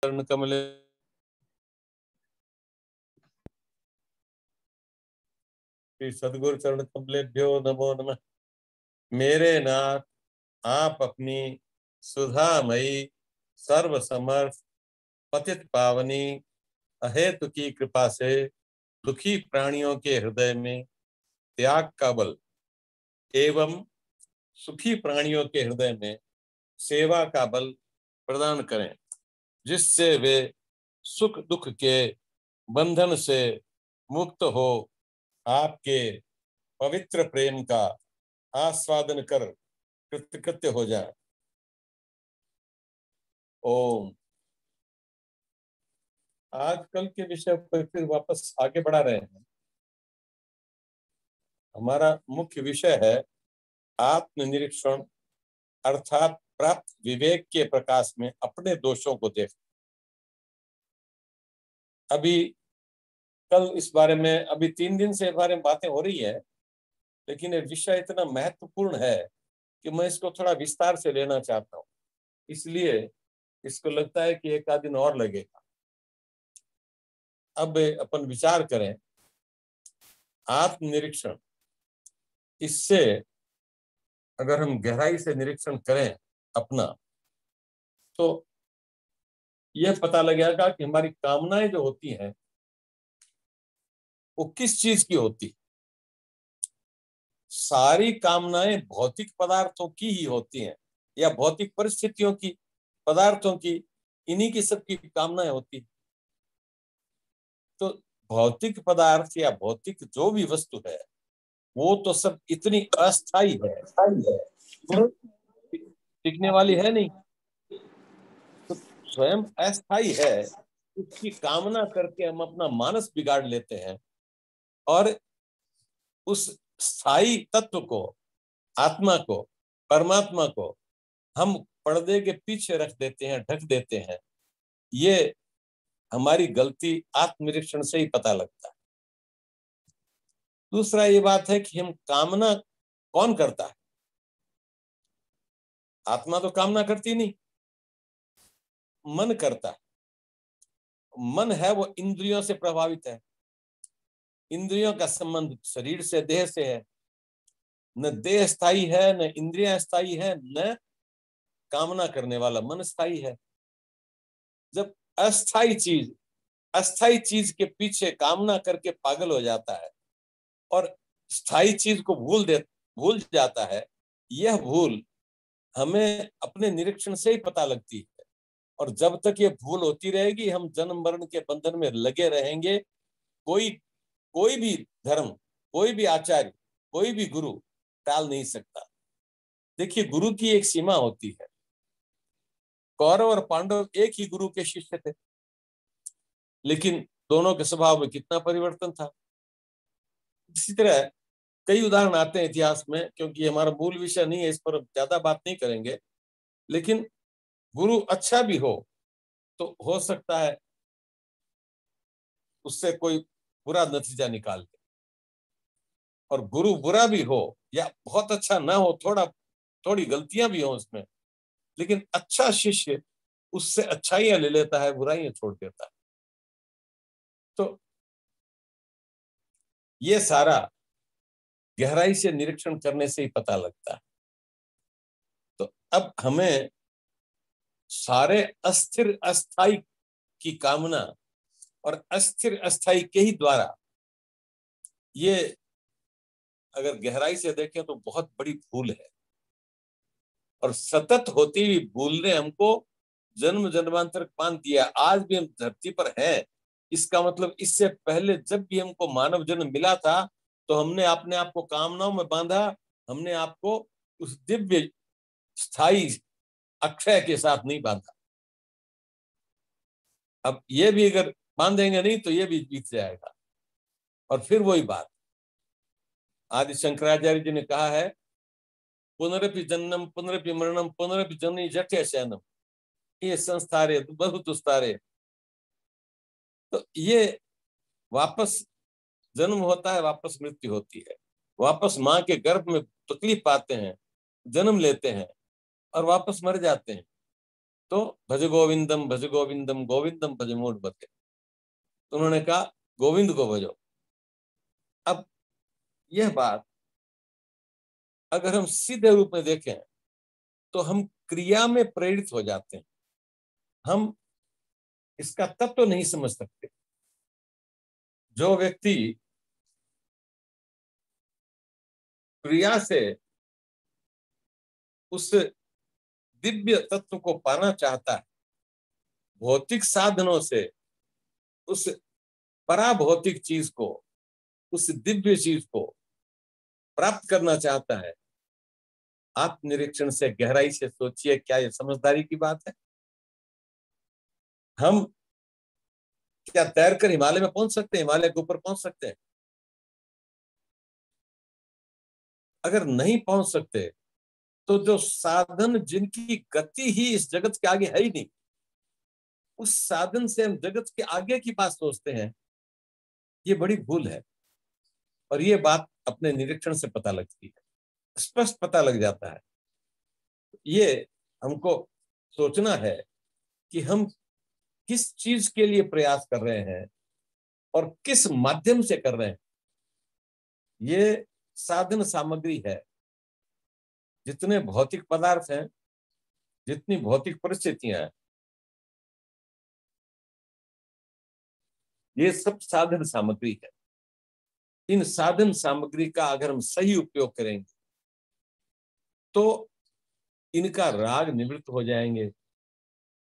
चरण कमले श्री सद्गुरु चरण कमलेभ्यो नमो नमः। मेरे नाथ, आप अपनी सुधामयी सर्व समर्थ पतित पावनी अहेतु की कृपा से दुखी प्राणियों के हृदय में त्याग का बल एवं सुखी प्राणियों के हृदय में सेवा का बल प्रदान करें, जिससे वे सुख दुख के बंधन से मुक्त हो आपके पवित्र प्रेम का आस्वादन कर कृतकृत्य हो जाए। ओम। आजकल के विषय पर फिर वापस आगे बढ़ा रहे हैं। हमारा मुख्य विषय है आत्मनिरीक्षण, अर्थात प्राप्त विवेक के प्रकाश में अपने दोषों को देख। अभी कल इस बारे में, अभी 3 दिन से इस बारे में बातें हो रही है, लेकिन ये विषय इतना महत्वपूर्ण है कि मैं इसको थोड़ा विस्तार से लेना चाहता हूँ। इसलिए इसको लगता है कि 1 आध दिन और लगेगा। अब अपन विचार करें आत्मनिरीक्षण। इससे अगर हम गहराई से निरीक्षण करें अपना, तो यह पता लगेगा कि हमारी कामनाएं जो होती हैं वो किस चीज की होती है। सारी कामनाएं भौतिक पदार्थों की ही होती हैं या भौतिक परिस्थितियों की, पदार्थों की, इन्हीं की सबकी कामनाएं होती है। तो भौतिक पदार्थ या भौतिक जो भी वस्तु है वो तो सब इतनी अस्थायी है, टिकने वाली है नहीं। तो स्वयं अस्थायी है, उसकी कामना करके हम अपना मानस बिगाड़ लेते हैं और उस स्थायी तत्व को, आत्मा को, परमात्मा को हम पर्दे के पीछे रख देते हैं, ढक देते हैं। ये हमारी गलती आत्मनिरीक्षण से ही पता लगता है। दूसरा ये बात है कि हम कामना कौन करता है? आत्मा तो कामना करती नहीं, मन करता है। मन है वो इंद्रियों से प्रभावित है। इंद्रियों का संबंध शरीर से, देह से है। न देह स्थायी है, न इंद्रियां स्थायी है, न कामना करने वाला मन स्थायी है। जब अस्थाई चीज के पीछे कामना करके पागल हो जाता है और स्थायी चीज को भूल जाता है, यह भूल हमें अपने निरीक्षण से ही पता लगती है। और जब तक ये भूल होती रहेगी, हम जन्म मरण के बंधन में लगे रहेंगे। कोई भी धर्म, कोई भी आचार्य, कोई भी गुरु टाल नहीं सकता। देखिए, गुरु की एक सीमा होती है। कौरव और पांडव एक ही गुरु के शिष्य थे, लेकिन दोनों के स्वभाव में कितना परिवर्तन था। इसी तरह कई उदाहरण आते हैं इतिहास में, क्योंकि हमारा मूल विषय नहीं है, इस पर ज्यादा बात नहीं करेंगे। लेकिन गुरु अच्छा भी हो तो हो सकता है उससे कोई बुरा नतीजा निकाल दे, और गुरु बुरा भी हो या बहुत अच्छा ना हो, थोड़ी गलतियां भी हो उसमें, लेकिन अच्छा शिष्य उससे अच्छाइयां ले लेता है, बुराइयां छोड़ देता है। तो ये सारा गहराई से निरीक्षण करने से ही पता लगता है। तो अब हमें सारे अस्थिर अस्थाई की कामना और अस्थिर अस्थाई के ही द्वारा, ये अगर गहराई से देखें तो बहुत बड़ी भूल है। और सतत होती हुई भूल ने हमको जन्म जन्मांतर बांध दिया। आज भी हम धरती पर हैं, इसका मतलब इससे पहले जब भी हमको मानव जन्म मिला था, तो हमने अपने आप को कामनाओं में बांधा। हमने आपको उस दिव्य स्थायी अक्षय के साथ नहीं बांधा। अब ये भी अगर बांधेंगे नहीं तो ये भी बीत जाएगा। और फिर वही बात आदि शंकराचार्य जी ने कहा है, पुनरपि जन्म पुनरपि मरणम पुनरपि जननी जठे शयनम, ये संस्थारे बहु दुस्तारे। तो ये वापस जन्म होता है, वापस मृत्यु होती है, वापस माँ के गर्भ में तकलीफ पाते हैं, जन्म लेते हैं और वापस मर जाते हैं। तो भज गोविंदम गोविंदम भज मूढ़मते, तो उन्होंने कहा गोविंद को भजो। अब यह बात अगर हम सीधे रूप में देखें तो हम क्रिया में प्रेरित हो जाते हैं, हम इसका तत्व तो नहीं समझ सकते। जो व्यक्ति क्रिया से उस दिव्य तत्व को पाना चाहता है, भौतिक साधनों से उस पराभौतिक चीज को, उस दिव्य चीज को प्राप्त करना चाहता है, आत्मनिरीक्षण से गहराई से सोचिए, क्या ये समझदारी की बात है? हम क्या तैरकर हिमालय में पहुंच सकते हैं, हिमालय के ऊपर पहुंच सकते हैं? अगर नहीं पहुंच सकते तो जो साधन जिनकी गति ही इस जगत के आगे है ही नहीं, उस साधन से हम जगत के आगे की बात सोचते हैं, ये बड़ी भूल है। और ये बात अपने निरीक्षण से पता लगती है, स्पष्ट पता लग जाता है। ये हमको सोचना है कि हम किस चीज के लिए प्रयास कर रहे हैं और किस माध्यम से कर रहे हैं। ये साधन सामग्री है। जितने भौतिक पदार्थ हैं, जितनी भौतिक परिस्थितियां हैं, ये सब साधन सामग्री है। इन साधन सामग्री का अगर हम सही उपयोग करेंगे तो इनका राग निवृत्त हो जाएंगे,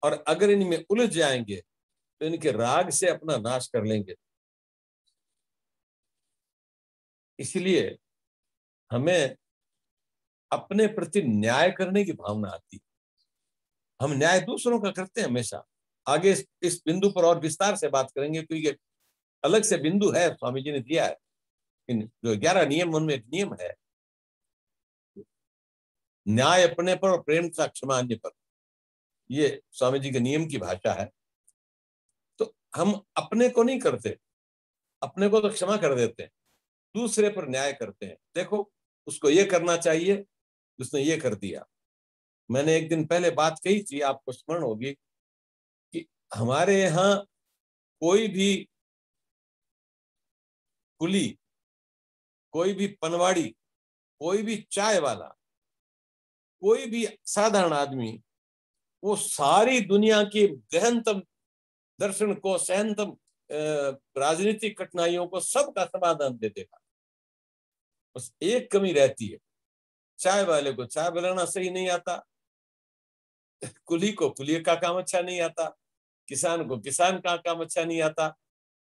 और अगर इनमें उलझ जाएंगे तो इनके राग से अपना नाश कर लेंगे। इसलिए हमें अपने प्रति न्याय करने की भावना आती है। हम न्याय दूसरों का करते हैं हमेशा। आगे इस बिंदु पर और विस्तार से बात करेंगे, क्योंकि अलग से बिंदु है, स्वामी जी ने दिया है। इन जो 11 नियम, उनमें एक नियम है, न्याय अपने पर और प्रेम का क्षमा अन्य पर। ये स्वामी जी के नियम की भाषा है। तो हम अपने को नहीं करते, अपने को तो क्षमा कर देते हैं, दूसरे पर न्याय करते हैं। देखो, उसको ये करना चाहिए, उसने ये कर दिया। मैंने एक दिन पहले बात कही थी, आपको स्मरण होगी, कि हमारे यहाँ कोई भी कुली, कोई भी पनवाड़ी, कोई भी चाय वाला, कोई भी साधारण आदमी, वो सारी दुनिया की गहनतम दर्शन को, सहनतम राजनीतिक कठिनाइयों को, सबका समाधान दे देगा। बस एक कमी रहती है, चाय वाले को चाय बनाना सही नहीं आता, कुली को कुली का काम अच्छा नहीं आता, किसान को किसान का काम अच्छा नहीं आता,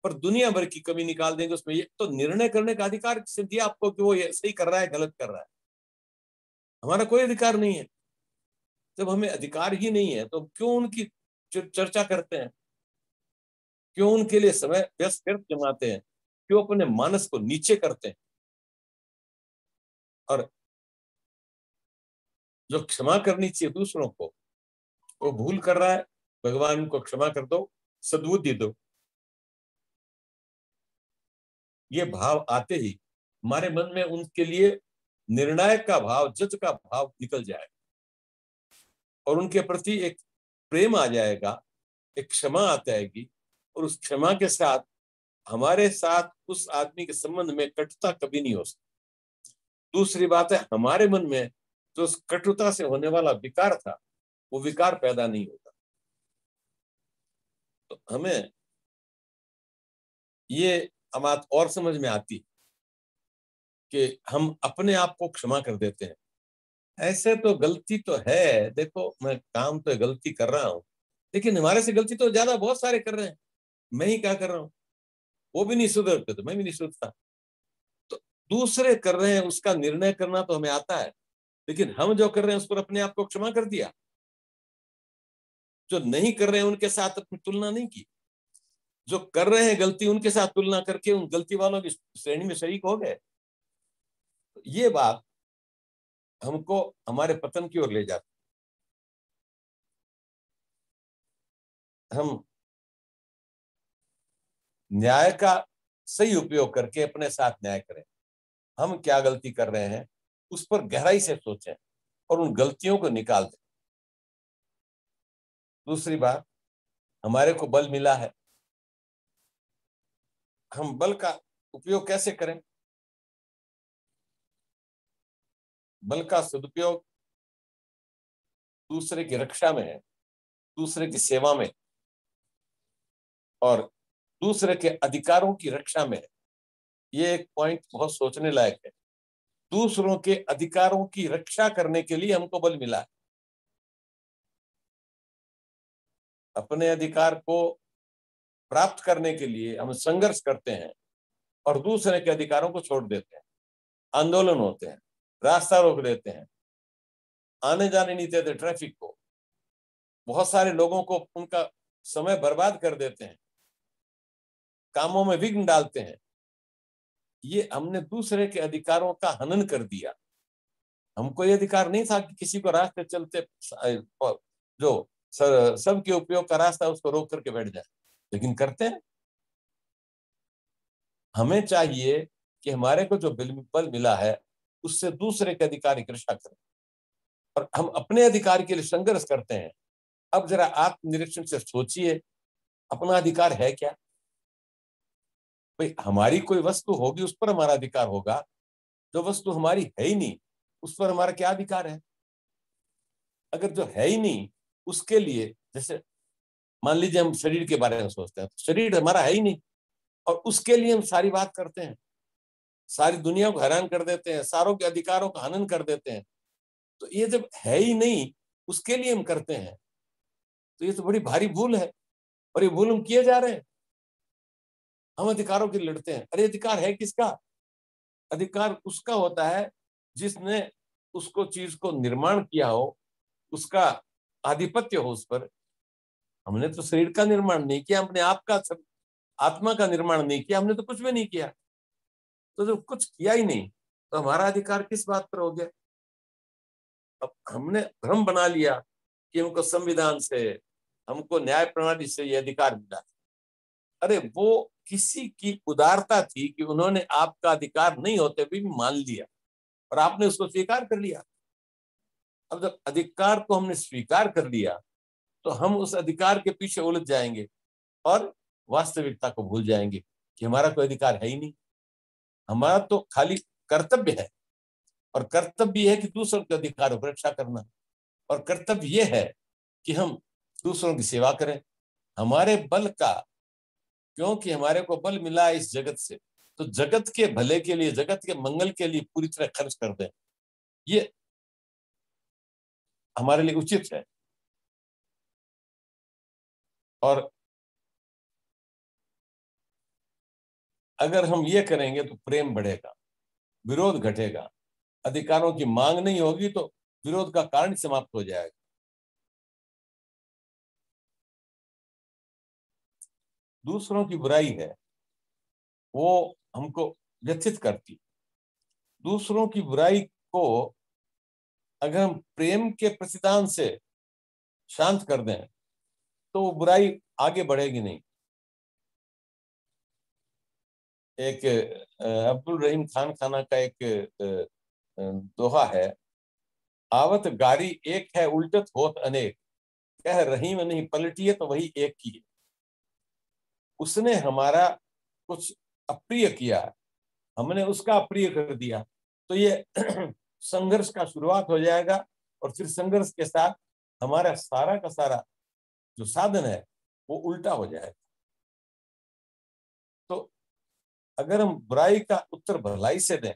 पर दुनिया भर की कमी निकाल देंगे उसमें। ये तो निर्णय करने का अधिकार किसने दिया आपको कि वो ये सही कर रहा है, गलत कर रहा है? हमारा कोई अधिकार नहीं है। जब हमें अधिकार ही नहीं है तो क्यों उनकी चर्चा करते हैं, क्यों उनके लिए समय व्यर्थ जमाते हैं, क्यों अपने मानस को नीचे करते हैं? और जो क्षमा करनी चाहिए दूसरों को, वो भूल कर रहा है, भगवान को क्षमा कर दो, सद्बुद्धि दो। ये भाव आते ही हमारे मन में उनके लिए निर्णायक का भाव, जज का भाव निकल जाएगा, और उनके प्रति एक प्रेम आ जाएगा, एक क्षमा आ जाएगी, और उस क्षमा के साथ हमारे साथ उस आदमी के संबंध में कटुता कभी नहीं हो सकती। दूसरी बात है, हमारे मन में जो उस कटुता से होने वाला विकार था, वो विकार पैदा नहीं होता। तो हमें ये बात और समझ में आती कि हम अपने आप को क्षमा कर देते हैं। ऐसे तो गलती तो है, देखो मैं काम तो गलती कर रहा हूं, लेकिन हमारे से गलती तो ज्यादा बहुत सारे कर रहे हैं, मैं ही क्या कर रहा हूं? वो भी नहीं सुधरते तो मैं भी नहीं सुधरता। तो दूसरे कर रहे हैं उसका निर्णय करना तो हमें आता है, लेकिन हम जो कर रहे हैं उस पर अपने आप को क्षमा कर दिया। जो नहीं कर रहे हैं उनके साथ अपनी तुलना नहीं की, जो कर रहे हैं गलती उनके साथ तुलना करके उन गलती वालों की श्रेणी में शरीक हो गए। ये बात हमको हमारे पतन की ओर ले जाती। हम न्याय का सही उपयोग करके अपने साथ न्याय करें। हम क्या गलती कर रहे हैं उस पर गहराई से सोचें और उन गलतियों को निकाल दें। दूसरी बात, हमारे को बल मिला है, हम बल का उपयोग कैसे करें? बल का सदुपयोग दूसरे की रक्षा में है, दूसरे की सेवा में और दूसरे के अधिकारों की रक्षा में है। ये एक पॉइंट बहुत सोचने लायक है। दूसरों के अधिकारों की रक्षा करने के लिए हमको बल मिला है। अपने अधिकार को प्राप्त करने के लिए हम संघर्ष करते हैं और दूसरे के अधिकारों को छोड़ देते हैं, आंदोलन होते हैं, रास्ता रोक देते हैं, आने जाने नहीं देते ट्रैफिक को, बहुत सारे लोगों को उनका समय बर्बाद कर देते हैं, कामों में विघ्न डालते हैं। ये हमने दूसरे के अधिकारों का हनन कर दिया। हमको ये अधिकार नहीं था कि किसी को रास्ते चलते जो सबके उपयोग का रास्ता उसको रोक करके बैठ जाए, लेकिन करते हैं। हमें चाहिए कि हमारे को जो बल मिला है उससे दूसरे के अधिकार की रक्षा करें और हम अपने अधिकार के लिए संघर्ष करते हैं। अब जरा आत्मनिरीक्षण से सोचिए, अपना अधिकार है क्या? भाई, हमारी कोई वस्तु होगी उस पर हमारा अधिकार होगा, जो वस्तु हमारी है ही नहीं उस पर हमारा क्या अधिकार है? अगर जो है ही नहीं उसके लिए, जैसे मान लीजिए हम शरीर के बारे में सोचते हैं, तो शरीर हमारा है ही नहीं और उसके लिए हम सारी बात करते हैं, सारी दुनिया को हैरान कर देते हैं, सारों के अधिकारों का हनन कर देते हैं। तो ये जब है ही नहीं उसके लिए हम करते हैं, तो ये तो बड़ी भारी भूल है और ये भूल हम किए जा रहे हैं। हम अधिकारों के लिए लड़ते हैं। अरे अधिकार है किसका? अधिकार उसका होता है जिसने उसको चीज को निर्माण किया हो, उसका आधिपत्य हो उस पर। हमने तो शरीर का निर्माण नहीं किया, हमने आपका आत्मा का निर्माण नहीं किया, हमने तो कुछ भी नहीं किया। तो जब कुछ किया ही नहीं तो हमारा अधिकार किस बात पर हो गया? अब हमने भ्रम बना लिया कि हमको संविधान से, हमको न्याय प्रणाली से ये अधिकार मिला। अरे वो किसी की उदारता थी कि उन्होंने आपका अधिकार नहीं होते भी मान लिया और आपने उसको स्वीकार कर लिया। अब जब अधिकार को हमने स्वीकार कर लिया तो हम उस अधिकार के पीछे उलझ जाएंगे और वास्तविकता को भूल जाएंगे कि हमारा कोई अधिकार है ही नहीं। हमारा तो खाली कर्तव्य है और कर्तव्य है कि दूसरों के अधिकारों की रक्षा करना और कर्तव्य यह है कि हम दूसरों की सेवा करें। हमारे बल का, क्योंकि हमारे को बल मिला है इस जगत से, तो जगत के भले के लिए, जगत के मंगल के लिए पूरी तरह खर्च कर दें, ये हमारे लिए उचित है। और अगर हम ये करेंगे तो प्रेम बढ़ेगा, विरोध घटेगा, अधिकारों की मांग नहीं होगी तो विरोध का कारण समाप्त हो जाएगा। दूसरों की बुराई है वो हमको व्यथित करती। दूसरों की बुराई को अगर हम प्रेम के प्रतिदान से शांत कर दें तो वो बुराई आगे बढ़ेगी नहीं। एक अब्दुल रहीम खान खाना का एक दोहा है, आवत गारी एक है उल्टत होत अनेक, कह रहीम नहीं पलटिए तो वही एक की है। उसने हमारा कुछ अप्रिय किया, हमने उसका अप्रिय कर दिया, तो ये संघर्ष का शुरुआत हो जाएगा और फिर संघर्ष के साथ हमारा सारा का सारा जो साधन है वो उल्टा हो जाएगा। तो अगर हम बुराई का उत्तर भलाई से दें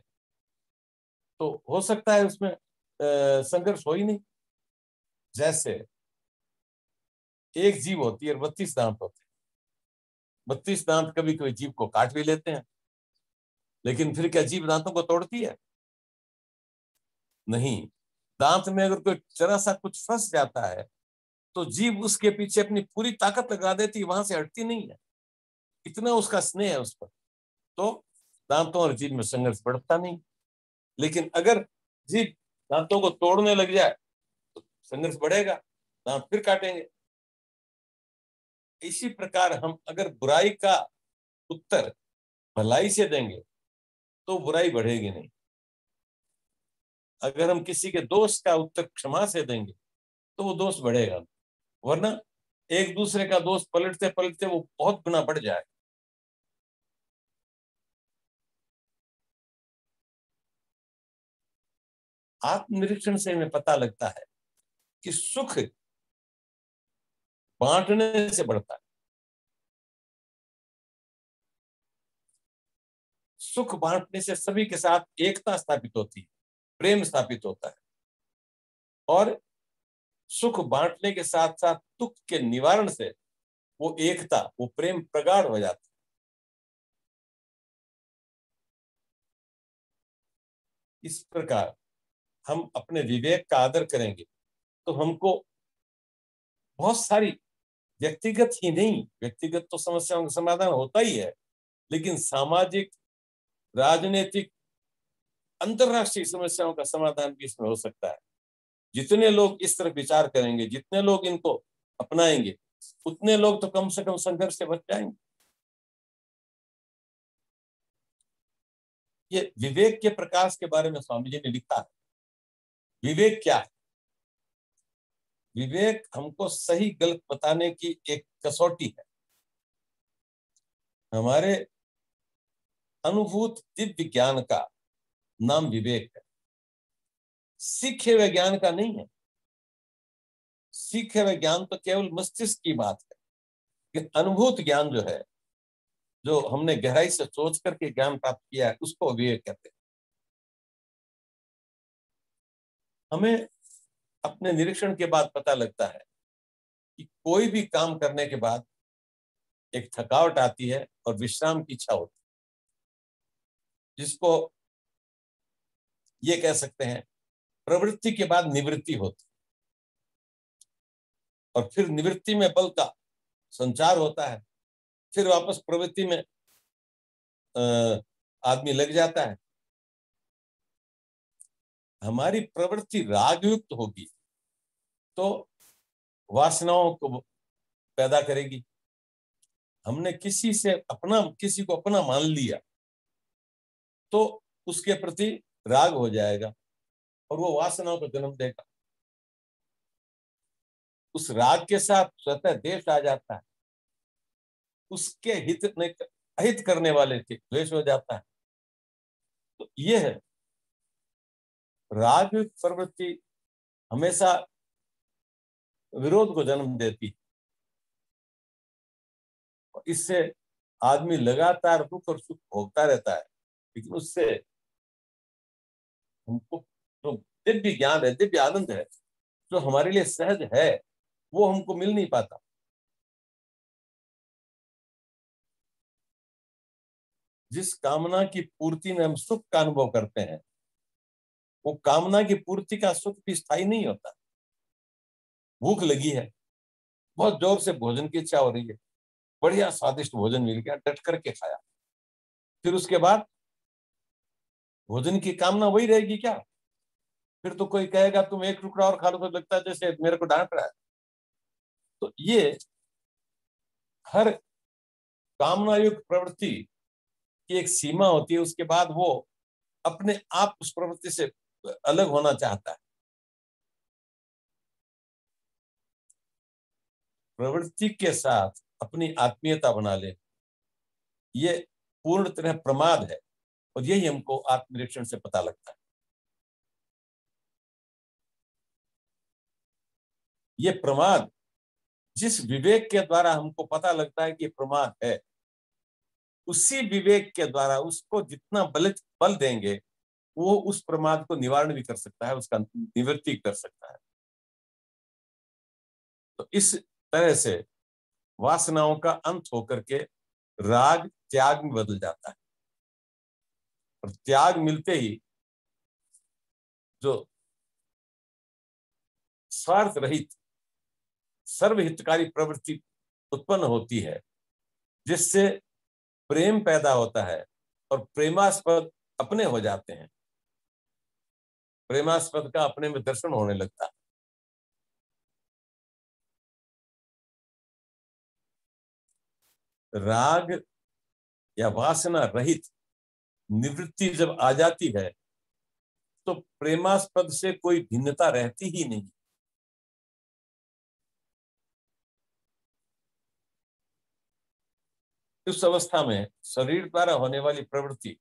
तो हो सकता है उसमें संघर्ष हो ही नहीं। जैसे एक जीव होती है और 32 दांत होते हैं। 32 दांत कभी कभी जीव को काट भी लेते हैं, लेकिन फिर क्या जीव दांतों को तोड़ती है? नहीं। दांत में अगर कोई जरा सा कुछ फंस जाता है तो जीव उसके पीछे अपनी पूरी ताकत लगा देती है, वहां से हटती नहीं है, इतना उसका स्नेह है उस पर। तो दांतों और जीभ में संघर्ष बढ़ता नहीं। लेकिन अगर जीभ दांतों को तोड़ने लग जाए तो संघर्ष बढ़ेगा, दांत फिर काटेंगे। इसी प्रकार हम अगर बुराई का उत्तर भलाई से देंगे तो बुराई बढ़ेगी नहीं। अगर हम किसी के दोष का उत्तर क्षमा से देंगे तो वो दोष बढ़ेगा, वरना एक दूसरे का दोष पलटते पलटते वो बहुत गुना बढ़ जाए। आत्मनिरीक्षण से हमें पता लगता है कि सुख बांटने से बढ़ता है। सुख बांटने से सभी के साथ एकता स्थापित होती है, प्रेम स्थापित होता है, और सुख बांटने के साथ साथ दुख के निवारण से वो एकता, वो प्रेम प्रगाढ़ हो जाता है। इस प्रकार हम अपने विवेक का आदर करेंगे तो हमको बहुत सारी, व्यक्तिगत ही नहीं, व्यक्तिगत तो समस्याओं का समाधान होता ही है, लेकिन सामाजिक, राजनीतिक, अंतरराष्ट्रीय समस्याओं का समाधान भी इसमें हो सकता है। जितने लोग इस तरफ विचार करेंगे, जितने लोग इनको अपनाएंगे, उतने लोग तो कम से कम संघर्ष से बच जाएंगे। ये विवेक के प्रकाश के बारे में स्वामी जी ने लिखा है। विवेक क्या है? विवेक हमको सही गलत बताने की एक कसौटी है। हमारे अनुभूत दिव्य ज्ञान का नाम विवेक है, सीखे हुए ज्ञान का नहीं है। सीखे हुए ज्ञान तो केवल मस्तिष्क की बात है, कि अनुभूत ज्ञान जो है, जो हमने गहराई से सोच करके ज्ञान प्राप्त किया है, उसको विवेक कहते हैं। हमें अपने निरीक्षण के बाद पता लगता है कि कोई भी काम करने के बाद एक थकावट आती है और विश्राम की इच्छा होती है, जिसको ये कह सकते हैं प्रवृत्ति के बाद निवृत्ति होती है, और फिर निवृत्ति में बल का संचार होता है, फिर वापस प्रवृत्ति में आदमी लग जाता है। हमारी प्रवृत्ति रागयुक्त होगी तो वासनाओं को पैदा करेगी। हमने किसी को अपना मान लिया तो उसके प्रति राग हो जाएगा और वो वासनाओं को जन्म देगा। उस राग के साथ स्वतः द्वेष आ जाता है, उसके अहित करने वाले के द्वेष हो जाता है। तो ये है, राग प्रवृत्ति हमेशा विरोध को जन्म देती है, और इससे आदमी लगातार दुख और सुख भोगता रहता है। लेकिन उससे हमको जो दिव्य ज्ञान है, दिव्य आनंद है, जो हमारे लिए सहज है, वो हमको मिल नहीं पाता। जिस कामना की पूर्ति में हम सुख का अनुभव करते हैं, वो कामना की पूर्ति का सुख भी स्थायी नहीं होता। भूख लगी है, बहुत जोर से भोजन की इच्छा हो रही है, बढ़िया स्वादिष्ट भोजन मिल गया, डट करके खाया, फिर उसके बाद भोजन की कामना वही रहेगी क्या? फिर तो कोई कहेगा तुम एक टुकड़ा और खा लो, तो लगता है जैसे मेरे को डांट रहा है। तो ये हर कामना युक्त प्रवृत्ति की एक सीमा होती है, उसके बाद वो अपने आप उस प्रवृत्ति से अलग होना चाहता है। प्रवृत्ति के साथ अपनी आत्मीयता बना ले, ये पूर्ण तरह प्रमाद है, और यही हमको आत्मनिरीक्षण से पता लगता है। ये प्रमाद, जिस विवेक के द्वारा हमको पता लगता है कि प्रमाद है, उसी विवेक के द्वारा उसको जितना बल देंगे, वो उस प्रमाद को निवारण भी कर सकता है, उसका निवृत्ति कर सकता है। तो इस तरह से वासनाओं का अंत होकर के राग त्याग में बदल जाता है, और त्याग मिलते ही जो स्वार्थ रहित सर्वहितकारी प्रवृत्ति उत्पन्न होती है, जिससे प्रेम पैदा होता है और प्रेमास्पद अपने हो जाते हैं, प्रेमास्पद का अपने में दर्शन होने लगता है। राग या वासना रहित निवृत्ति जब आ जाती है तो प्रेमास्पद से कोई भिन्नता रहती ही नहीं। इस अवस्था में शरीर द्वारा होने वाली प्रवृत्ति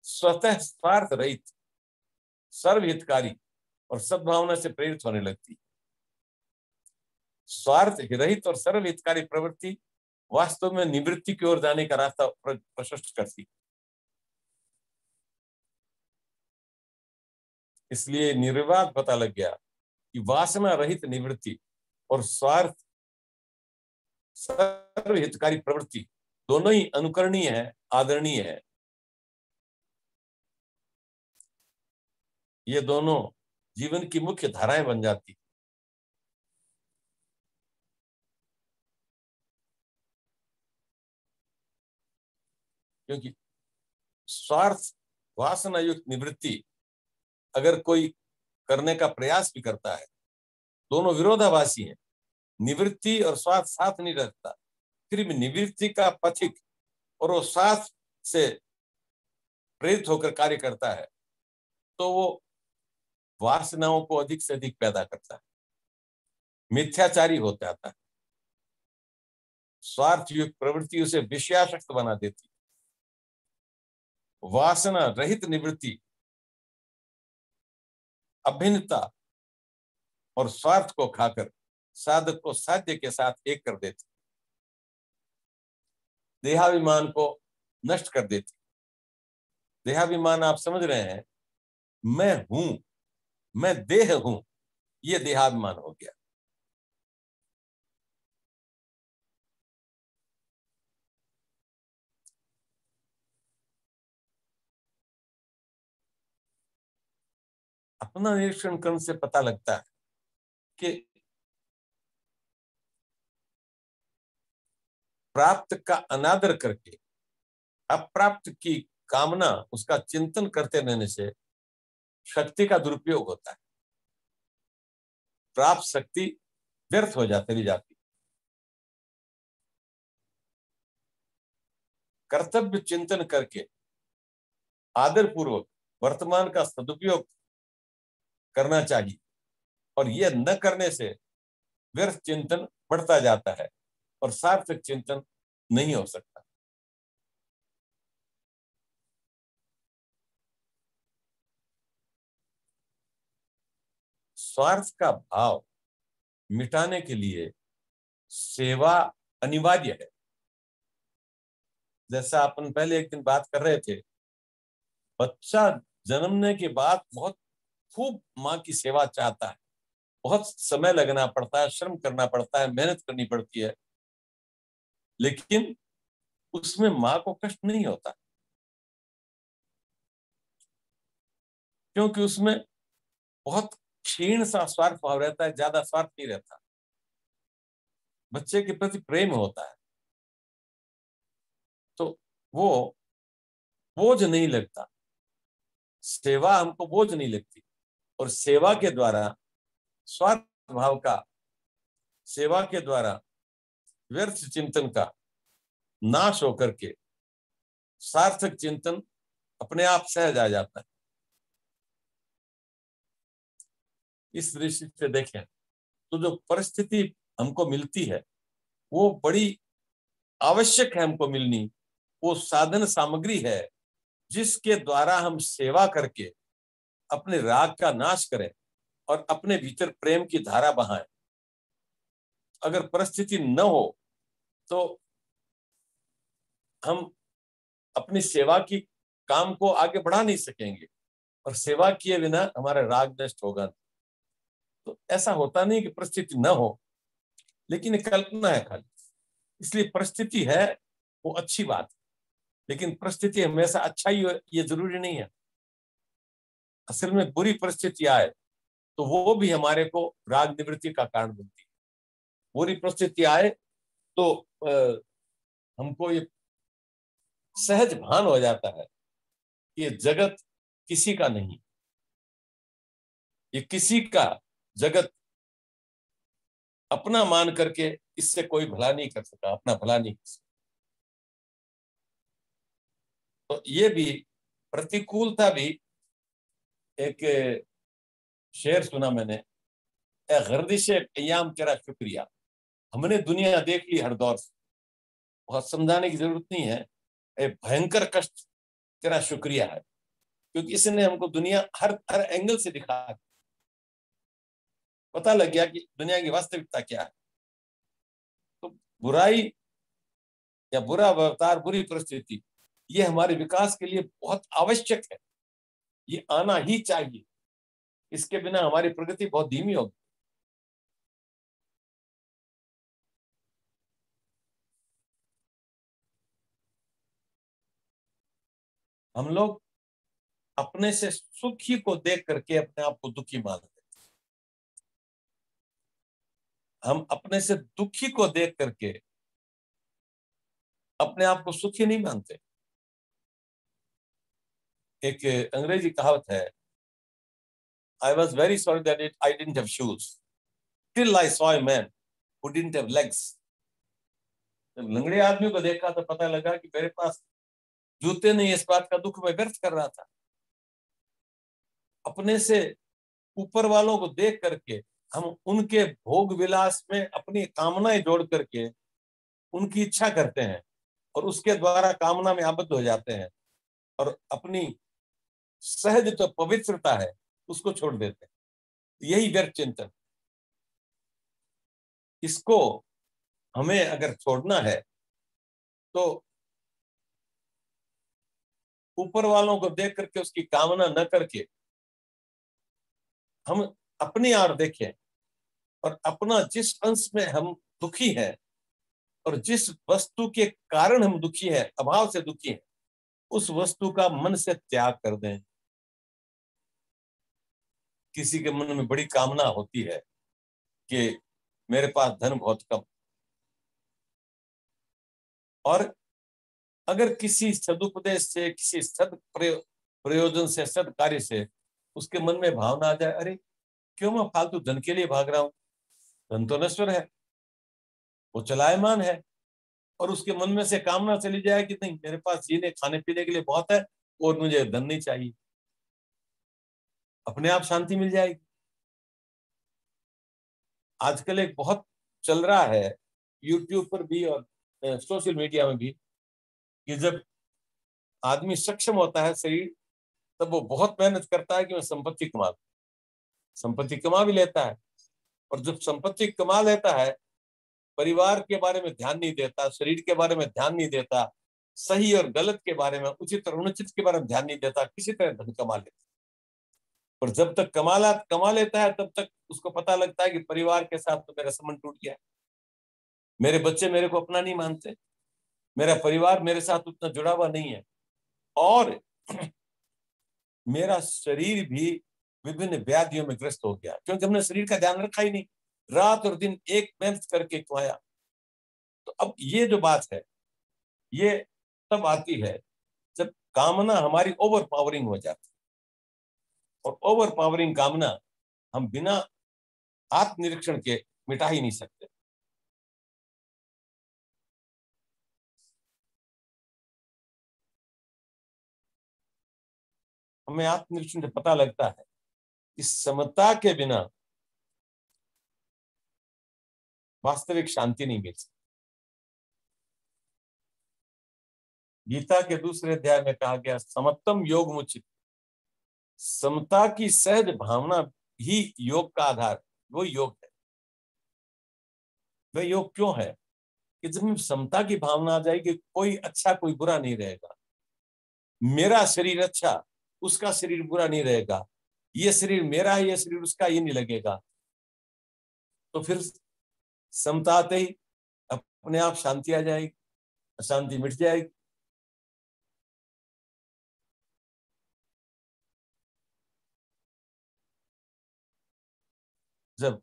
स्वतः स्वार्थ रहित, सर्वहितकारी और सद्भावना से प्रेरित होने लगती। स्वार्थ रहित और सर्वहितकारी प्रवृत्ति वास्तव में निवृत्ति की ओर जाने का रास्ता प्रशस्त करती। इसलिए निर्विवाद पता लग गया कि वासना रहित निवृत्ति और स्वार्थ सर्वहितकारी प्रवृत्ति दोनों ही अनुकरणीय है, आदरणीय है। ये दोनों जीवन की मुख्य धाराएं बन जाती। क्योंकि स्वार्थ वासना युक्त निवृत्ति अगर कोई करने का प्रयास भी करता है, दोनों विरोधाभासी हैं। निवृत्ति और स्वार्थ साथ नहीं रहता। फिर भी निवृत्ति का पथिक और वो स्वार्थ से प्रेरित होकर कार्य करता है तो वो वासनाओं को अधिक से अधिक पैदा करता है, मिथ्याचारी हो जाता है। स्वार्थ युक्त प्रवृत्ति उसे विषयासक्त बना देती। वासना रहित निवृत्ति अभिन्नता और स्वार्थ को खाकर साधक को साध्य के साथ एक कर देती, देहाभिमान को नष्ट कर देती। देहाभिमान आप समझ रहे हैं, मैं हूं, मैं देह हूं, ये देहाभिमान हो गया। अपना निरीक्षण करने से पता लगता है कि प्राप्त का अनादर करके अप्राप्त की कामना, उसका चिंतन करते रहने से शक्ति का दुरुपयोग होता है। प्राप्त शक्ति व्यर्थ हो जाती जाती। कर्तव्य चिंतन करके आदर पूर्वक वर्तमान का सदुपयोग करना चाहिए, और यह न करने से व्यर्थ चिंतन बढ़ता जाता है और सार्थक चिंतन नहीं हो सकता। स्वार्थ का भाव मिटाने के लिए सेवा अनिवार्य है। जैसा अपन पहले एक दिन बात कर रहे थे, बच्चा जन्मने के बाद बहुत खूब माँ की सेवा चाहता है, बहुत समय लगना पड़ता है, श्रम करना पड़ता है, मेहनत करनी पड़ती है, लेकिन उसमें माँ को कष्ट नहीं होता, क्योंकि उसमें बहुत क्षीण सा स्वार्थ भाव रहता है, ज्यादा स्वार्थ नहीं रहता। बच्चे के प्रति प्रेम होता है तो वो बोझ नहीं लगता, सेवा हमको बोझ नहीं लगती। और सेवा के द्वारा स्वार्थ भाव का, सेवा के द्वारा व्यर्थ चिंतन का नाश होकर के सार्थक चिंतन अपने आप सहज आ जाता है। इस दृष्टि से देखें तो जो परिस्थिति हमको मिलती है वो बड़ी आवश्यक है हमको मिलनी। वो साधन सामग्री है जिसके द्वारा हम सेवा करके अपने राग का नाश करें और अपने भीतर प्रेम की धारा बहाएं। अगर परिस्थिति न हो तो हम अपनी सेवा की काम को आगे बढ़ा नहीं सकेंगे, और सेवा किए बिना हमारा राग नष्ट होगा। तो ऐसा होता नहीं कि परिस्थिति न हो, लेकिन कल्पना है खाली। इसलिए परिस्थिति है वो अच्छी बात है, लेकिन परिस्थिति हमेशा अच्छा ही हो ये जरूरी नहीं है। असल में बुरी परिस्थिति आए तो वो भी हमारे को राग निवृत्ति का कारण बनती है। बुरी परिस्थिति आए तो हमको ये सहज भान हो जाता है कि ये जगत किसी का नहीं, ये किसी का जगत अपना मान करके इससे कोई भला नहीं कर सका, अपना भला नहीं कर सका। तो ये भी प्रतिकूलता भी, एक शेर सुना मैंने, ए गर्दिश अय्याम तेरा शुक्रिया, हमने दुनिया देख ली हर दौर से, बहुत समझाने की जरूरत नहीं है। ये भयंकर कष्ट तेरा शुक्रिया है, क्योंकि इसने हमको दुनिया हर हर एंगल से दिखा, पता लग गया कि दुनिया की वास्तविकता क्या है। तो बुराई या बुरा व्यवहार, बुरी परिस्थिति, ये हमारे विकास के लिए बहुत आवश्यक है, ये आना ही चाहिए। इसके बिना हमारी प्रगति बहुत धीमी होगी। हम लोग अपने से सुखी को देख करके अपने आप को दुखी मान लेते। हम अपने से दुखी को देख करके अपने आप को सुखी नहीं मानते। एक अंग्रेजी कहावत है, I was very sorry that I didn't have shoes till I saw a man who didn't have legs. जब लंगड़े आदमी को देखा तो पता लगा कि मेरे पास जूते नहीं, इस बात का दुख मैं व्यर्थ कर रहा था। अपने से ऊपर वालों को देख करके हम उनके भोग विलास में अपनी कामनाएं जोड़ करके उनकी इच्छा करते हैं और उसके द्वारा कामना में आबद्ध हो जाते हैं और अपनी सहज तो पवित्रता है उसको छोड़ देते हैं। यही व्यर्थ चिंतन, इसको हमें अगर छोड़ना है तो ऊपर वालों को देख करके उसकी कामना न करके हम अपनी ओर देखें और अपना जिस अंश में हम दुखी हैं और जिस वस्तु के कारण हम दुखी हैं, अभाव से दुखी हैं, उस वस्तु का मन से त्याग कर दें। किसी के मन में बड़ी कामना होती है कि मेरे पास धन बहुत कम, और अगर किसी सदुपदेश से, किसी सद प्रयोजन से, सद कार्य से उसके मन में भावना आ जाए, अरे क्यों मैं फालतू धन के लिए भाग रहा हूं, धन तो नश्वर है, वो चलायमान है, और उसके मन में से कामना चली जाए कि नहीं मेरे पास जीने खाने पीने के लिए बहुत है और मुझे धन नहीं चाहिए, अपने आप शांति मिल जाएगी। आजकल एक बहुत चल रहा है यूट्यूब पर भी और सोशल मीडिया में भी कि जब आदमी सक्षम होता है शरीर, तब वो बहुत मेहनत करता है कि मैं संपत्ति कमा लूं। संपत्ति कमा भी लेता है, और जब संपत्ति कमा लेता है परिवार के बारे में ध्यान नहीं देता, शरीर के बारे में ध्यान नहीं देता, सही और गलत के बारे में, उचित और अनुचित के बारे में ध्यान नहीं देता, किसी तरह धन कमा लेता। और जब तक कमा लेता है तब तक उसको पता लगता है कि परिवार के साथ तो मेरा संबंध टूट गया, मेरे बच्चे मेरे को अपना नहीं मानते, मेरा परिवार मेरे साथ उतना जुड़ा हुआ नहीं है, और मेरा शरीर भी विभिन्न व्याधियों में ग्रस्त हो गया, क्योंकि हमने शरीर का ध्यान रखा ही नहीं, रात और दिन एक मेहनत करके कमाया। तो अब ये जो बात है ये तब आती है जब कामना हमारी ओवर पावरिंग हो जाती है, और ओवर पावरिंग कामना हम बिना आत्मनिरीक्षण के मिटा ही नहीं सकते। हमें आत्मनिरीक्षण से पता लगता है इस समता के बिना वास्तविक शांति नहीं मिल सकती। गीता के दूसरे अध्याय में कहा गया समत्तम योग मुचित, समता की सहज भावना ही योग का आधार, वो योग है। वह योग क्यों है कि जब समता की भावना आ जाएगी, कोई अच्छा कोई बुरा नहीं रहेगा, मेरा शरीर अच्छा उसका शरीर बुरा नहीं रहेगा, ये शरीर मेरा है ये शरीर उसका, ये नहीं लगेगा, तो फिर समता आते ही अपने आप शांति आ जाएगी, अशांति मिट जाएगी। जब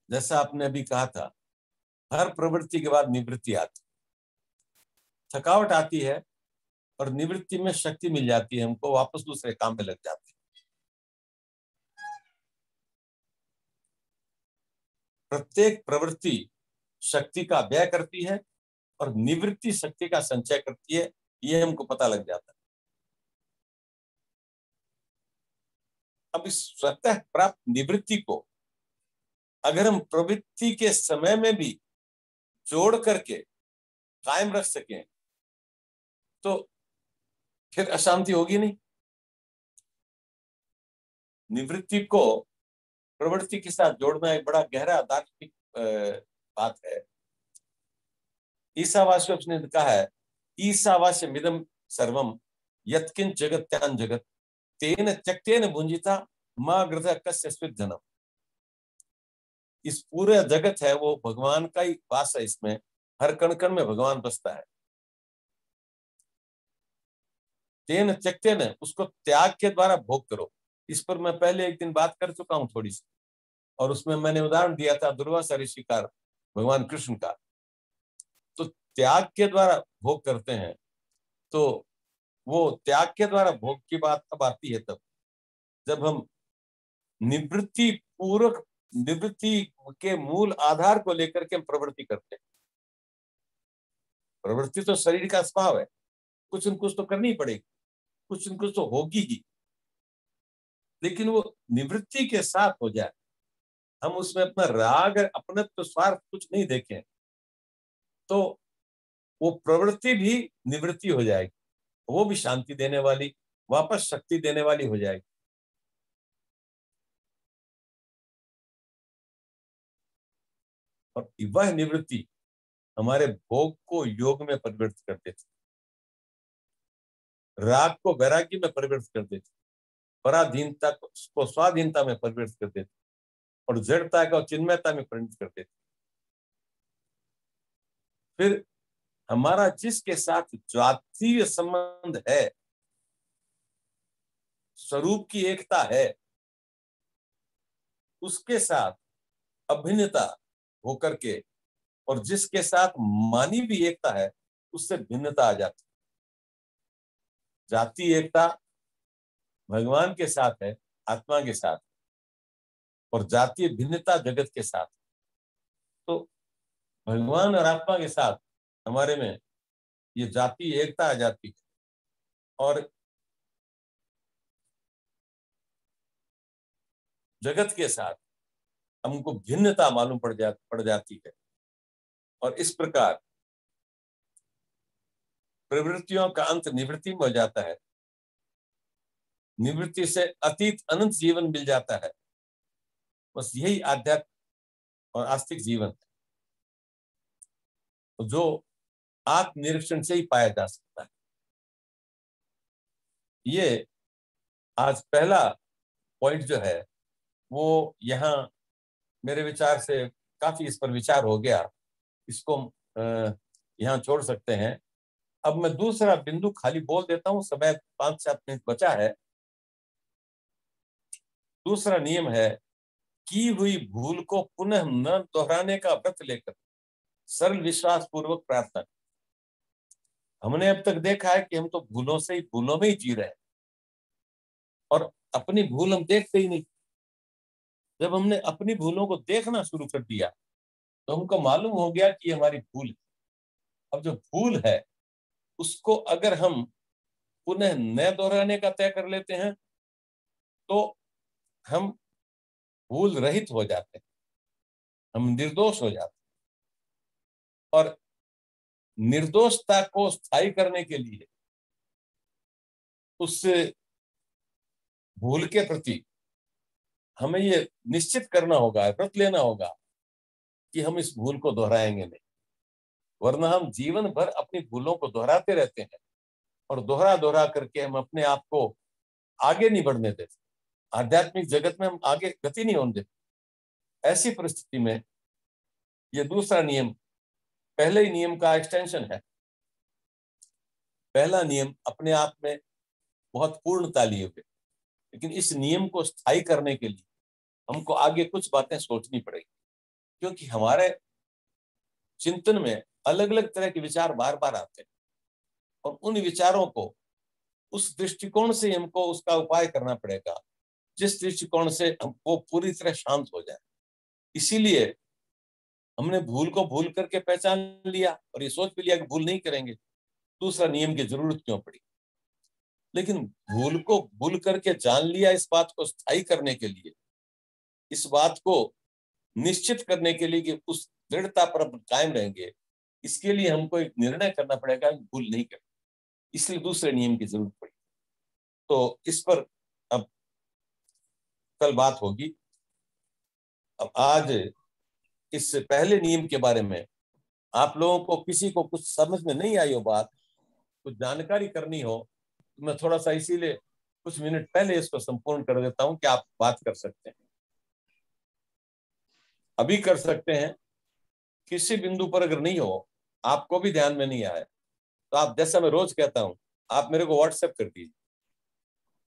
जैसा आपने अभी कहा था, हर प्रवृत्ति के बाद निवृत्ति आती, थकावट आती है और निवृत्ति में शक्ति मिल जाती है, हमको वापस दूसरे काम में लग जाते हैं। प्रत्येक प्रवृत्ति शक्ति का व्यय करती है और निवृत्ति शक्ति का संचय करती है, ये हमको पता लग जाता है। अब इस स्वतः प्राप्त निवृत्ति को अगर हम प्रवृत्ति के समय में भी जोड़ करके कायम रख सकें तो फिर अशांति होगी नहीं। निवृत्ति को प्रवृत्ति के साथ जोड़ना एक बड़ा गहरा दार्शनिक बात है। ईसावास्य ने कहा है, ईसावास्य मिदम सर्वम यत्किंच जगत्यान जगत तेन त्यक्तेन भुंजिता मां गृह कस्य स्वित धनम। इस पूरे जगत है वो भगवान का ही वास है, इसमें हर कण कण में भगवान बसता है। तेन त्यक्तेन, उसको त्याग के द्वारा भोग करो। इस पर मैं पहले एक दिन बात कर चुका हूं थोड़ी सी, और उसमें मैंने उदाहरण दिया था दुर्वासा ऋषि का, भगवान कृष्ण का। तो त्याग के द्वारा भोग करते हैं, तो वो त्याग के द्वारा भोग की बात तब आती है तब जब हम निवृत्ति पूर्वक, निवृत्ति के मूल आधार को लेकर के हम प्रवृत्ति करते हैं। प्रवृत्ति तो शरीर का स्वभाव है, कुछ न कुछ तो करनी पड़ेगी, कुछ न कुछ तो होगी ही, लेकिन वो निवृत्ति के साथ हो जाए, हम उसमें अपना राग, अपने तो स्वार्थ कुछ नहीं देखें, तो वो प्रवृत्ति भी निवृत्ति हो जाएगी, वो भी शांति देने वाली, वापस शक्ति देने वाली हो जाएगी। और वह निवृत्ति हमारे भोग को योग में परिवर्तित कर देती, राग को वैराग्य में परिवर्तित कर देती, पराधीनता को स्वाधीनता में परिवर्तित कर देती, और जड़ता को चिन्मयता में परिणत कर देती। फिर हमारा जिसके साथ जातीय संबंध है, स्वरूप की एकता है, उसके साथ अभिन्नता होकर के, और जिसके साथ मानवीय एकता है उससे भिन्नता आ जाती। जातीय एकता भगवान के साथ है, आत्मा के साथ, और जातीय भिन्नता जगत के साथ। तो भगवान और आत्मा के साथ हमारे में ये जातीय एकता आ जाती है, और जगत के साथ हमको भिन्नता मालूम पड़ जाती है। और इस प्रकार प्रवृत्तियों का अंत निवृत्ति में हो जाता है, निवृत्ति से अतीत अनंत जीवन मिल जाता है। बस यही आध्यात्म और आस्तिक जीवन है, जो आत्मनिरीक्षण से ही पाया जा सकता है। ये आज पहला पॉइंट जो है वो यहाँ मेरे विचार से काफी इस पर विचार हो गया, इसको यहाँ छोड़ सकते हैं। अब मैं दूसरा बिंदु खाली बोल देता हूँ, समय 5-7 मिनट बचा है। दूसरा नियम है, की हुई भूल को पुनः न दोहराने का व्रत लेकर सरल विश्वास पूर्वक प्रार्थना। हमने अब तक देखा है कि हम तो भूलों में ही जी रहे हैं, और अपनी भूल हम देखते ही नहीं। जब हमने अपनी भूलों को देखना शुरू कर दिया तो हमको मालूम हो गया कि हमारी भूल है। अब जो भूल है उसको अगर हम पुनः न दोहराने का तय कर लेते हैं तो हम भूल रहित हो जाते हैं, हम निर्दोष हो जाते हैं। और निर्दोषता को स्थायी करने के लिए उस भूल के प्रति हमें ये निश्चित करना होगा, व्रत लेना होगा कि हम इस भूल को दोहराएंगे नहीं, वरना हम जीवन भर अपनी भूलों को दोहराते रहते हैं, और दोहरा दोहरा करके हम अपने आप को आगे नहीं बढ़ने देते, आध्यात्मिक जगत में हम आगे गति नहीं होने देते। ऐसी परिस्थिति में ये दूसरा नियम पहले ही नियम का एक्सटेंशन है। पहला नियम अपने आप में बहुत पूर्णता लिए हुए, लेकिन इस नियम को स्थायी करने के लिए हमको आगे कुछ बातें सोचनी पड़ेगी, क्योंकि हमारे चिंतन में अलग अलग तरह के विचार बार बार आते हैं, और उन विचारों को उस दृष्टिकोण से हमको उसका उपाय करना पड़ेगा जिस दृष्टिकोण से वो पूरी तरह शांत हो जाए। इसीलिए हमने भूल को भूल करके पहचान लिया और ये सोच भी लिया कि भूल नहीं करेंगे, दूसरा नियम की जरूरत क्यों पड़ी। लेकिन भूल को भूल करके जान लिया, इस बात को स्थायी करने के लिए, इस बात को निश्चित करने के लिए कि उस दृढ़ता पर कायम रहेंगे, इसके लिए हमको एक निर्णय करना पड़ेगा, भूल नहीं करना, इसलिए दूसरे नियम की जरूरत पड़ी। तो इस पर अब कल बात होगी। अब आज इस पहले नियम के बारे में आप लोगों को किसी को कुछ समझ में नहीं आई हो, बात कुछ जानकारी करनी हो, तो मैं थोड़ा सा इसीलिए कुछ मिनट पहले इसको संपूर्ण कर देता हूं कि आप बात कर सकते हैं, अभी कर सकते हैं। किसी बिंदु पर अगर नहीं हो, आपको भी ध्यान में नहीं आया, तो आप, जैसा मैं रोज कहता हूं, आप मेरे को व्हाट्सएप कर दीजिए,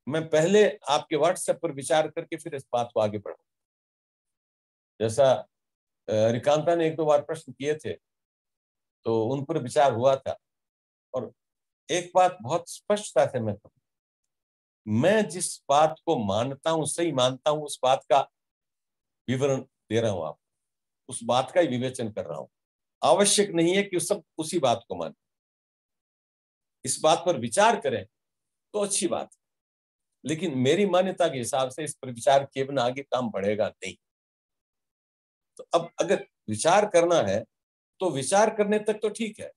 मैं पहले आपके व्हाट्सएप पर विचार करके फिर इस बात को आगे बढ़ाऊं। जैसा रिकांता ने एक दो बार प्रश्न किए थे, तो उन पर विचार हुआ था, और एक बात बहुत स्पष्टता से मैं कहूं, मैं जिस बात को मानता हूं, सही मानता हूं, उस बात का विवरण दे रहा हूं, आप उस बात का ही विवेचन कर रहा हूं। आवश्यक नहीं है कि सब उसी बात को माने, इस बात पर विचार करें तो अच्छी बात, लेकिन मेरी मान्यता के हिसाब से इस पर विचार किए बिना आगे काम बढ़ेगा नहीं। तो अब अगर विचार करना है तो विचार करने तक तो ठीक है,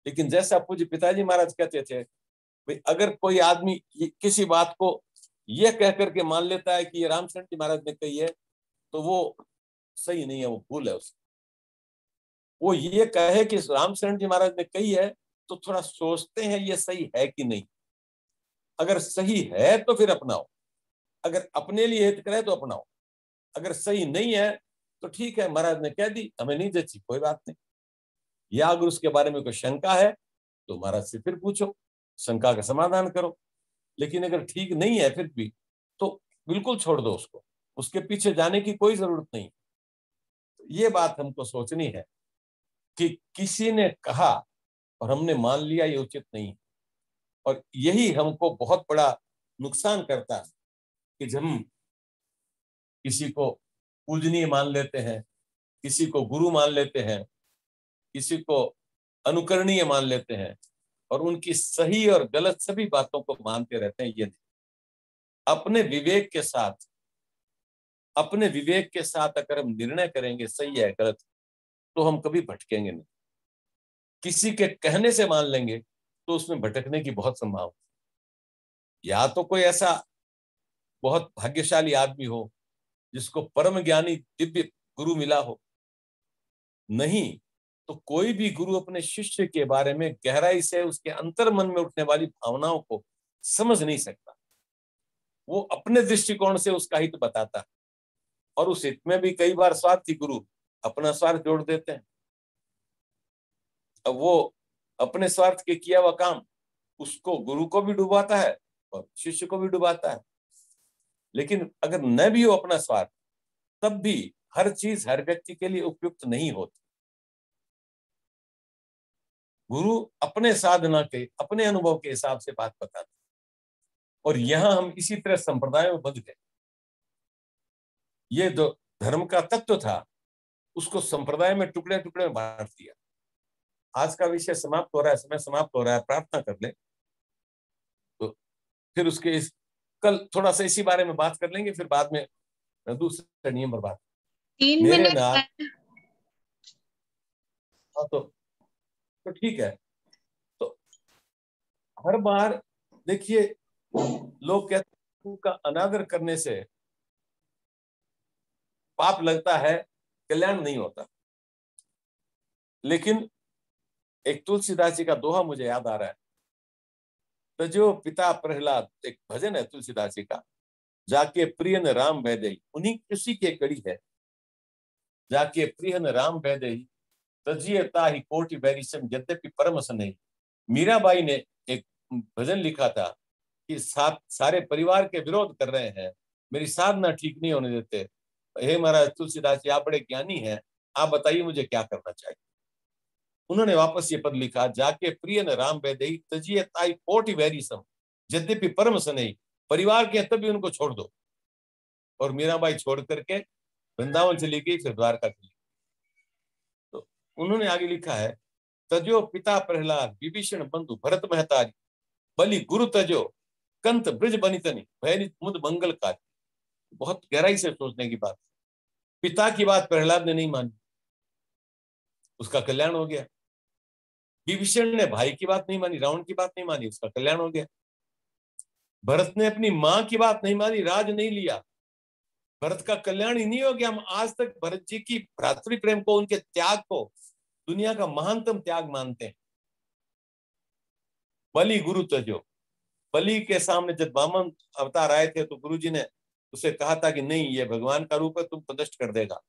लेकिन जैसा पूज्य पिताजी महाराज कहते थे, भाई अगर कोई आदमी किसी बात को यह कह करके मान लेता है कि ये रामचंद्र जी महाराज ने कही है, तो वो सही नहीं है, वो भूल है उसकी। वो ये कहे कि रामचंद्र जी महाराज ने कही है, तो थोड़ा सोचते हैं ये सही है कि नहीं। अगर सही है तो फिर अपनाओ, अगर अपने लिए हित करे तो अपनाओ, अगर सही नहीं है तो ठीक है, महाराज ने कह दी, हमें नहीं जची, कोई बात नहीं। या अगर उसके बारे में कोई शंका है तो महाराज से फिर पूछो, शंका का समाधान करो। लेकिन अगर ठीक नहीं है फिर भी, तो बिल्कुल छोड़ दो उसको, उसके पीछे जाने की कोई जरूरत नहीं। ये बात हमको सोचनी है कि किसी ने कहा और हमने मान लिया, ये उचित नहीं। और यही हमको बहुत बड़ा नुकसान करता है कि जब हम किसी को पूजनीय मान लेते हैं, किसी को गुरु मान लेते हैं, किसी को अनुकरणीय मान लेते हैं, और उनकी सही और गलत सभी बातों को मानते रहते हैं। ये नहीं, अपने विवेक के साथ अगर हम निर्णय करेंगे सही है गलत, तो हम कभी भटकेंगे नहीं। किसी के कहने से मान लेंगे तो उसमें भटकने की बहुत संभावना। या तो कोई ऐसा बहुत भाग्यशाली आदमी हो जिसको परम ज्ञानी दिव्य गुरु मिला हो, नहीं तो कोई भी गुरु अपने शिष्य के बारे में गहराई से उसके अंतर मन में उठने वाली भावनाओं को समझ नहीं सकता। वो अपने दृष्टिकोण से उसका हित बताता है, और उस हित में भी कई बार स्वार्थी गुरु अपना स्वार्थ जोड़ देते हैं। अब वो अपने स्वार्थ के किया हुआ काम उसको, गुरु को भी डुबाता है और शिष्य को भी डुबाता है। लेकिन अगर न भी हो अपना स्वार्थ, तब भी हर चीज हर व्यक्ति के लिए उपयुक्त नहीं होती। गुरु अपने साधना के, अपने अनुभव के हिसाब से बात बताते, और यहां हम इसी तरह संप्रदाय में बंध गए। ये जो धर्म का तत्व था उसको संप्रदाय में टुकड़े टुकड़े में बांट दिया। आज का विषय समाप्त हो रहा है, समय समाप्त हो रहा है, प्रार्थना कर ले, तो फिर कल थोड़ा सा इसी बारे में बात कर लेंगे, फिर बाद में दूसरे नियम पर बात। 3 मेरे मिनट नाथ, तो ठीक है। तो हर बार देखिए, लोग कहते हैं का अनादर करने से पाप लगता है, कल्याण नहीं होता। लेकिन एक तुलसीदास जी का दोहा मुझे याद आ रहा है, तो जो पिता प्रहलाद, एक भजन है तुलसीदास जी का, जाके प्रियन राम वैदेही, उन्हीं उसी की कड़ी है, जाके प्रियन राम वैदेही तजिए ताहि कोटि बैरिसम यद्यपि परम स्नेही। मीराबाई ने एक भजन लिखा था कि सारे परिवार के विरोध कर रहे हैं, मेरी साधना ठीक नहीं होने देते, हे महाराज तुलसीदास जी आप बड़े ज्ञानी हैं, आप बताइए मुझे क्या करना चाहिए। उन्होंने वापस ये पद लिखा, जाके प्रिय न राम वैदेही तजिए ताई कोटि बैरिसम यद्यपि परम स्नेही। परिवार के तभी उनको छोड़ दो। और मीराबाई छोड़ करके वृंदावन चली गई, फिर द्वारका चली। तो उन्होंने आगे लिखा है, तजो पिता प्रहलाद विभीषण बंधु भरत महतारी, बलि गुरु तजो कंत ब्रज बनितनी भैरित मुद मंगल कार्य। बहुत गहराई से सोचने की बात। पिता की बात प्रहलाद ने नहीं मानी, उसका कल्याण हो गया। विभीषण ने भाई की बात नहीं मानी, रावण की बात नहीं मानी, उसका कल्याण हो गया। भरत ने अपनी मां की बात नहीं मानी, राज नहीं लिया, भरत का कल्याण ही नहीं हो गया। हम आज तक भरत जी की भ्रातृ प्रेम को, उनके त्याग को दुनिया का महानतम त्याग मानते हैं। बलि गुरु तजो, बलि के सामने जब वामन अवतार आए थे तो गुरु जी ने उसे कहा था कि नहीं, ये भगवान का रूप है, तुम नष्ट कर देगा,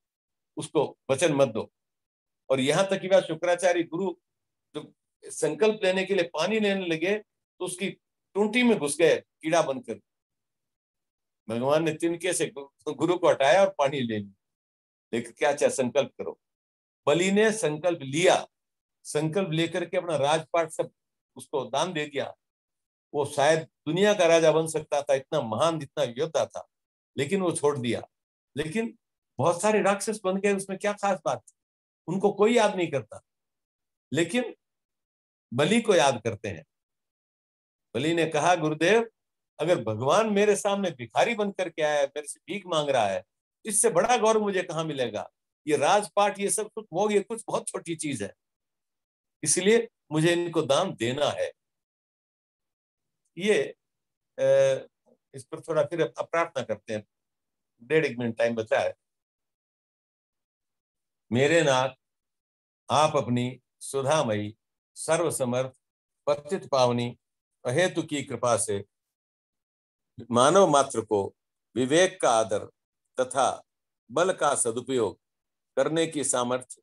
उसको वचन मत दो। और यहां तक कि वह शुक्राचार्य गुरु जब संकल्प लेने के लिए पानी लेने लगे तो उसकी टूंटी में घुस गए कीड़ा बनकर। भगवान ने तिनके से गुरु को हटाया और पानी ले लिया। लेकिन क्या चाहे, संकल्प करो। बलि ने संकल्प लिया, संकल्प लेकर के अपना राजपाट सब उसको दान दे दिया। वो शायद दुनिया का राजा बन सकता था, इतना महान, इतना योद्धा था, लेकिन वो छोड़ दिया। लेकिन बहुत सारे राक्षस बन गए, उसमें क्या खास बात थी? उनको कोई याद नहीं करता, लेकिन बलि को याद करते हैं। बलि ने कहा, गुरुदेव, अगर भगवान मेरे सामने भिखारी बनकर के आया है, मेरे से भीख मांग रहा है, इससे बड़ा गौरव मुझे कहां मिलेगा? ये राजपाट, ये सब कुछ वो, ये कुछ बहुत छोटी चीज है, इसलिए मुझे इनको दान देना है। ये इस पर थोड़ा फिर प्रार्थना करते हैं, 1.5 मिनट टाइम बचा है। मेरे नाथ, आप अपनी सुधामयी, सर्वसमर्थ, पतित पावनी, अहेतु की कृपा से मानव मात्र को विवेक का आदर तथा बल का सदुपयोग करने की सामर्थ्य